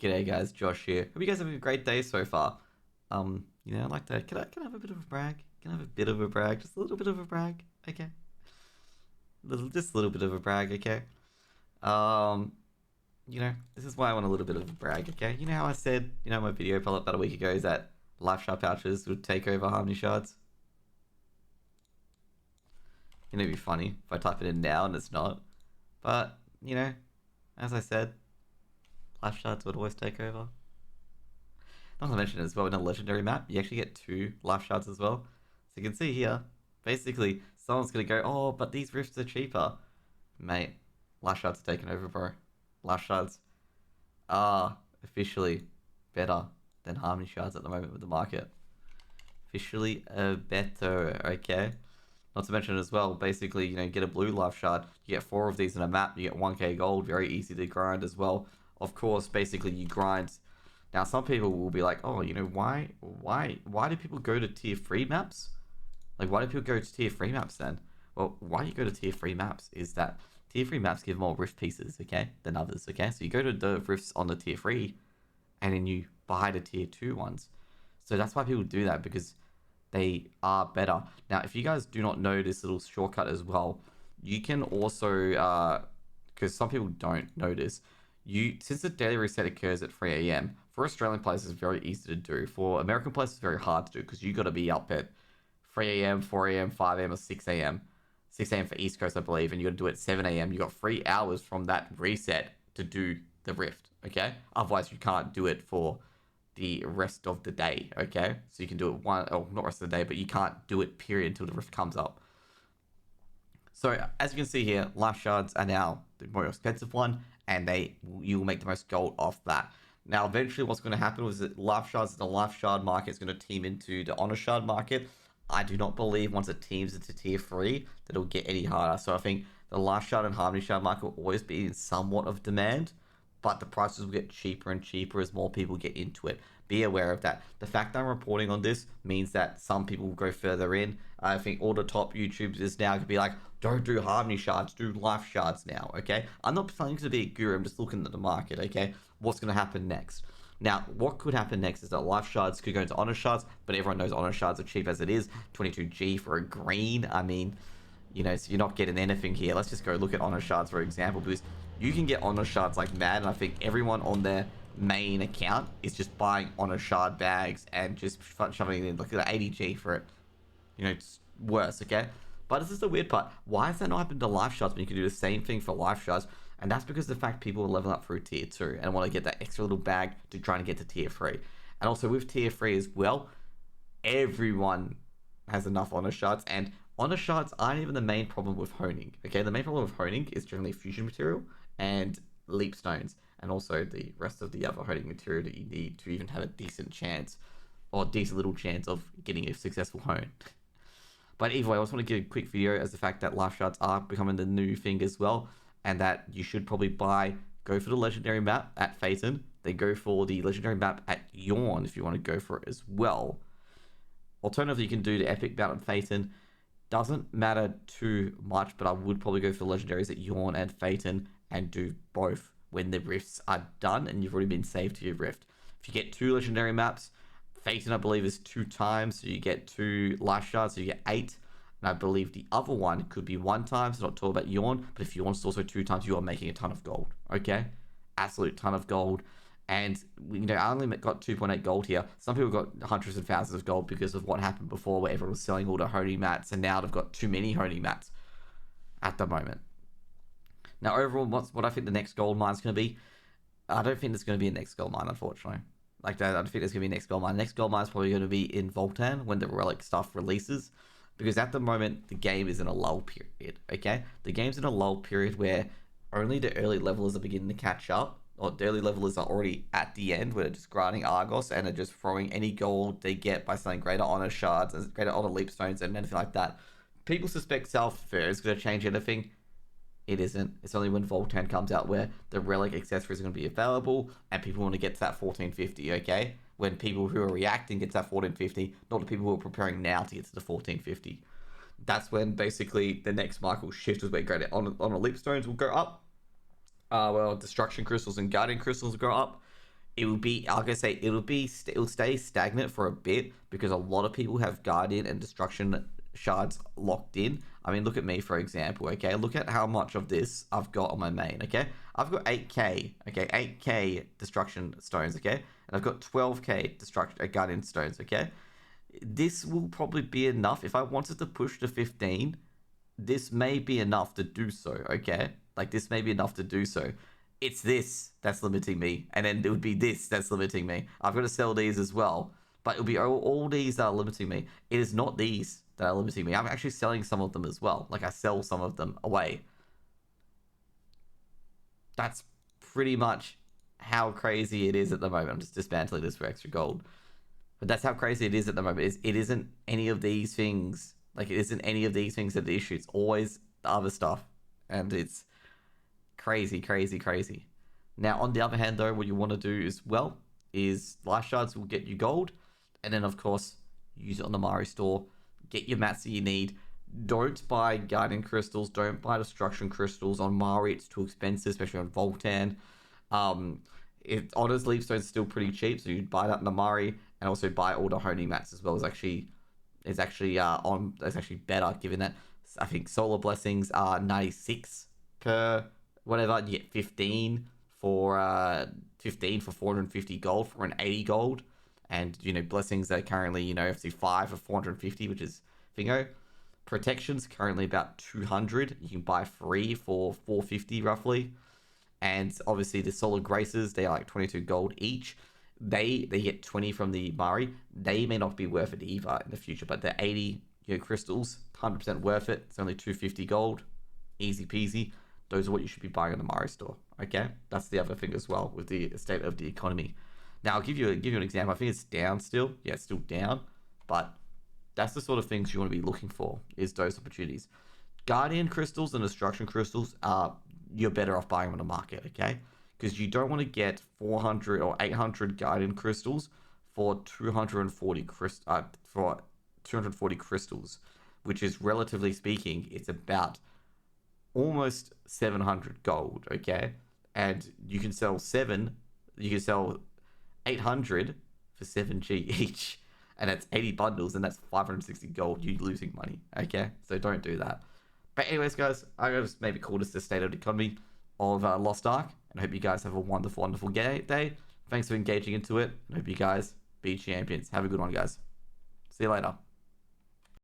G'day guys, Josh here. Hope you guys have a great day so far. I'd like to can I have a bit of a brag? Can I have a bit of a brag? Just a little bit of a brag, okay? Just a little bit of a brag, okay? Um, this is why I want a little bit of a brag, okay? You know how I said, my video probably about a week ago is that life shard pouches would take over harmony shards? It'd be funny if I type it in now and it's not. But, as I said, life shards would always take over. Not to mention as well, in a legendary map, you actually get two life shards as well. So you can see here, basically, someone's going to go, oh, but these rifts are cheaper. Mate, life shards are taking over, bro. Life shards are officially better than harmony shards at the moment with the market. Officially better, okay? Not to mention as well, basically, get a blue life shard. You get four of these in a map. You get 1k gold, very easy to grind as well. Of course, basically, you grind. Now, some people will be like, oh, why do people go to tier 3 maps? Like, why do people go to tier 3 maps then? Well, why you go to tier 3 maps is that tier 3 maps give more rift pieces, okay, than others, okay? So you go to the rifts on the tier 3, and then you buy the tier 2 ones. So that's why people do that, because they are better. Now, if you guys do not know this little shortcut as well, you can also, because some people don't know this, since the daily reset occurs at 3 a.m., for Australian players, it's very easy to do. For American players, it's very hard to do because you got to be up at 3 a.m., 4 a.m., 5 a.m., or 6 a.m. 6 a.m. for East Coast, I believe, and you got to do it at 7 a.m. You got 3 hours from that reset to do the Rift, okay? Otherwise, you can't do it for the rest of the day, okay? So you can do it not rest of the day, but you can't do it, period, until the Rift comes up. So, as you can see here, life shards are now the more expensive one, and you will make the most gold off that. Now, eventually, what's going to happen is that life shards and the life shard market is going to team into the honor shard market. I do not believe once it teams into tier 3 that it'll get any harder. So I think the life shard and harmony shard market will always be in somewhat of demand, but the prices will get cheaper and cheaper as more people get into it. Be aware of that. The fact that I'm reporting on this means that some people will go further in. I think all the top YouTubers now could be like, don't do harmony shards, do life shards now, okay? I'm not planning to be a guru, I'm just looking at the market, okay? What's going to happen next? Now, what could happen next is that life shards could go into honor shards, but everyone knows honor shards are cheap as it is. 22G for a green. I mean, so you're not getting anything here. Let's just go look at honor shards, for example, because you can get honor shards like mad, and I think everyone on their main account is just buying honor shard bags and just shoving it in. Look at 80G for it. It's worse, okay? But this is the weird part. Why has that not happened to life shards when you can do the same thing for life shards? And that's because the fact people are leveling up through tier 2 and want to get that extra little bag to try and get to tier 3. And also with tier 3 as well, everyone has enough honor shards, and honor shards aren't even the main problem with honing. Okay, the main problem with honing is generally fusion material and leap stones, and also the rest of the other honing material that you need to even have a decent chance, or decent little chance of getting a successful hone. But either way, I just want to give a quick video as the fact that life shards are becoming the new thing as well, and that you should probably go for the legendary map at Valtan, then go for the legendary map at Yawn if you want to go for it as well. Alternatively, you can do the epic map at Valtan. Doesn't matter too much, but I would probably go for legendaries at Yawn and Valtan and do both when the rifts are done and you've already been saved to your rift. If you get 2 legendary maps, Valtan, I believe, is 2 times, so you get 2 life shards, so you get 8. And I believe the other one could be 1 time, so not talking about Yawn, but if Yawn's also 2 times, you are making a ton of gold, okay? Absolute ton of gold. And, I only got 2.8 gold here. Some people got hundreds of thousands of gold because of what happened before where everyone was selling all the honing mats, and now they've got too many honing mats at the moment. Now, overall, what I think the next gold mine is going to be, I don't think there's going to be a next gold mine, unfortunately. I don't think there's going to be a next gold mine. Next gold mine is probably going to be in Valtan when the relic stuff releases. Because at the moment, the game is in a lull period, okay? The game's in a lull period where only the early levelers are beginning to catch up, or the early levelers are already at the end, where they're just grinding Argos and are just throwing any gold they get by selling greater honor shards and greater honor leap stones and anything like that. People suspect Self-Fair is going to change anything. It isn't. It's only when Valtan comes out where the relic accessories are going to be available and people want to get to that 1450, okay? When people who are reacting get to that 1450, not the people who are preparing now to get to the 1450. That's when basically the next Michael shift is where greater honor leap stones will go up. Destruction crystals and guardian crystals will go up. it will be, like I say, it'll stay stagnant for a bit because a lot of people have Guardian and Destruction shards locked in. I mean, look at me, for example, okay? Look at how much of this I've got on my main, okay? I've got 8k, okay? 8k Destruction stones, okay? And I've got 12k Destruction Guardian stones, okay? This will probably be enough. If I wanted to push to 15, this may be enough to do so, okay? Like, this may be enough to do so. It's this that's limiting me, and then it would be this that's limiting me. I've got to sell these as well, but it'll be all these that are limiting me. It is not these that are limiting me. I'm actually selling some of them as well. Like, I sell some of them away. That's pretty much how crazy it is at the moment. I'm just dismantling this for extra gold. But that's how crazy it is at the moment. It isn't any of these things. Like, it isn't any of these things that are the issue. It's always the other stuff. And it's crazy, crazy, crazy. Now, on the other hand, though, what you want to do as well is life shards will get you gold. And then, of course, use it on the Mari store. Get your mats that you need. Don't buy Guardian Crystals. Don't buy Destruction Crystals on Mari. It's too expensive, especially on Valtan. Honors Leapstone is still pretty cheap, so you'd buy that in the Mari and also buy all the honing mats as well. It's actually better, given that I think Solar Blessings are 96 per whatever. You get 15 for 450 gold for an 80 gold, and blessings are currently obviously 5 for 450, which is thingo. Protections currently about 200. You can buy 3 for 450 roughly. And obviously the Solar Graces, they are like 22 gold each. They get 20 from the Mari. They may not be worth it either in the future, but they're 80 crystals, 100% worth it. It's only 250 gold, easy peasy. Those are what you should be buying in the Mari store. Okay, that's the other thing as well with the state of the economy. Now I'll give you an example. I think it's down still. Yeah, it's still down, but that's the sort of things you want to be looking for, is those opportunities. Guardian crystals and Destruction crystals are, you're better off buying them on the market, okay? Because you don't want to get 400 or 800 Guardian crystals for 240 crystals, which is, relatively speaking, it's about almost 700 gold, okay? And you can sell 800 for 7g each, and that's 80 bundles, and that's 560 gold. You're losing money, okay? So don't do that. But anyways, guys, I just maybe call this the state of the economy of Lost Ark, and I hope you guys have a wonderful, wonderful day. Thanks for engaging into it, and I hope you guys be champions. Have a good one, guys. See you later.